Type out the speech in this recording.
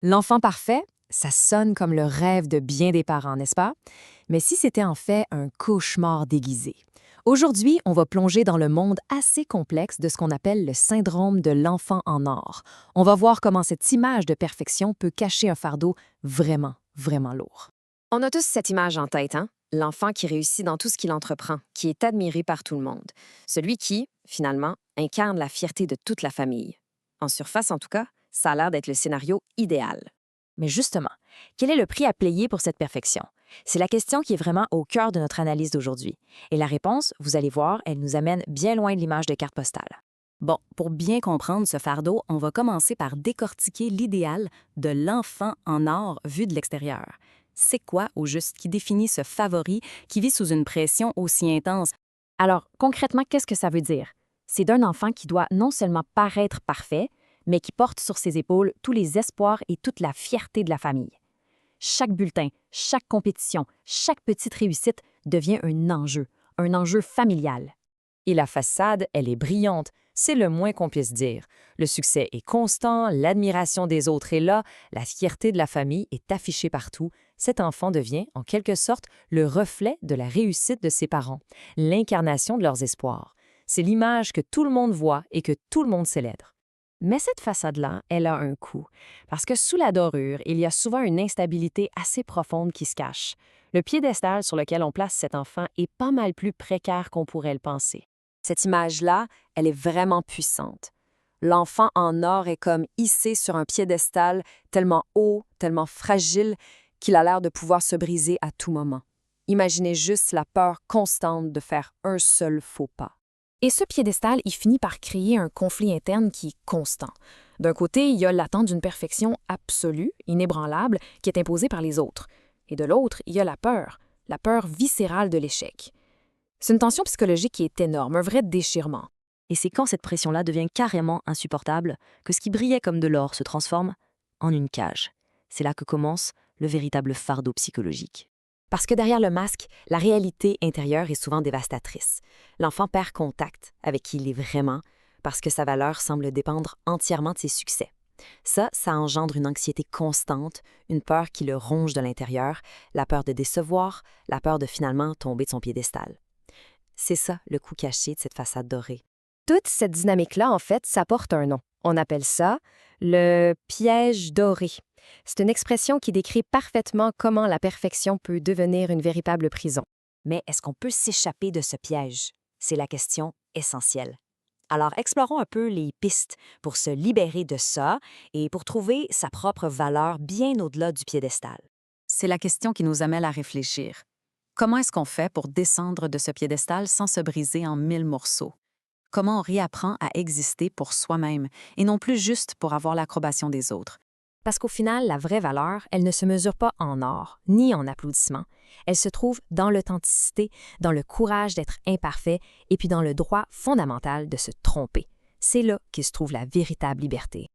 L'enfant parfait, ça sonne comme le rêve de bien des parents, n'est-ce pas? Mais si c'était en fait un cauchemar déguisé. Aujourd'hui, on va plonger dans le monde assez complexe de ce qu'on appelle le syndrome de l'enfant en or. On va voir comment cette image de perfection peut cacher un fardeau vraiment, vraiment lourd. On a tous cette image en tête, hein? L'enfant qui réussit dans tout ce qu'il entreprend, qui est admiré par tout le monde. Celui qui, finalement, incarne la fierté de toute la famille. En surface, en tout cas, ça a l'air d'être le scénario idéal. Mais justement, quel est le prix à payer pour cette perfection? C'est la question qui est vraiment au cœur de notre analyse d'aujourd'hui. Et la réponse, vous allez voir, elle nous amène bien loin de l'image de carte postale. Bon, pour bien comprendre ce fardeau, on va commencer par décortiquer l'idéal de l'enfant en or vu de l'extérieur. C'est quoi, au juste, qui définit ce favori qui vit sous une pression aussi intense? Alors, concrètement, qu'est-ce que ça veut dire? C'est d'un enfant qui doit non seulement paraître parfait, mais qui porte sur ses épaules tous les espoirs et toute la fierté de la famille. Chaque bulletin, chaque compétition, chaque petite réussite devient un enjeu familial. Et la façade, elle est brillante, c'est le moins qu'on puisse dire. Le succès est constant, l'admiration des autres est là, la fierté de la famille est affichée partout. Cet enfant devient, en quelque sorte, le reflet de la réussite de ses parents, l'incarnation de leurs espoirs. C'est l'image que tout le monde voit et que tout le monde célèbre. Mais cette façade-là, elle a un coût, parce que sous la dorure, il y a souvent une instabilité assez profonde qui se cache. Le piédestal sur lequel on place cet enfant est pas mal plus précaire qu'on pourrait le penser. Cette image-là, elle est vraiment puissante. L'enfant en or est comme hissé sur un piédestal tellement haut, tellement fragile, qu'il a l'air de pouvoir se briser à tout moment. Imaginez juste la peur constante de faire un seul faux pas. Et ce piédestal, il finit par créer un conflit interne qui est constant. D'un côté, il y a l'attente d'une perfection absolue, inébranlable, qui est imposée par les autres. Et de l'autre, il y a la peur viscérale de l'échec. C'est une tension psychologique qui est énorme, un vrai déchirement. Et c'est quand cette pression-là devient carrément insupportable que ce qui brillait comme de l'or se transforme en une cage. C'est là que commence le véritable fardeau psychologique. Parce que derrière le masque, la réalité intérieure est souvent dévastatrice. L'enfant perd contact avec qui il est vraiment parce que sa valeur semble dépendre entièrement de ses succès. Ça engendre une anxiété constante, une peur qui le ronge de l'intérieur, la peur de décevoir, la peur de finalement tomber de son piédestal. C'est ça le coût caché de cette façade dorée. Toute cette dynamique-là, en fait, ça porte un nom. On appelle ça le piège doré. C'est une expression qui décrit parfaitement comment la perfection peut devenir une véritable prison. Mais est-ce qu'on peut s'échapper de ce piège? C'est la question essentielle. Alors, explorons un peu les pistes pour se libérer de ça et pour trouver sa propre valeur bien au-delà du piédestal. C'est la question qui nous amène à réfléchir. Comment est-ce qu'on fait pour descendre de ce piédestal sans se briser en 1000 morceaux? Comment on réapprend à exister pour soi-même et non plus juste pour avoir l'approbation des autres? Parce qu'au final, la vraie valeur, elle ne se mesure pas en or, ni en applaudissements. Elle se trouve dans l'authenticité, dans le courage d'être imparfait et puis dans le droit fondamental de se tromper. C'est là qu'il se trouve la véritable liberté.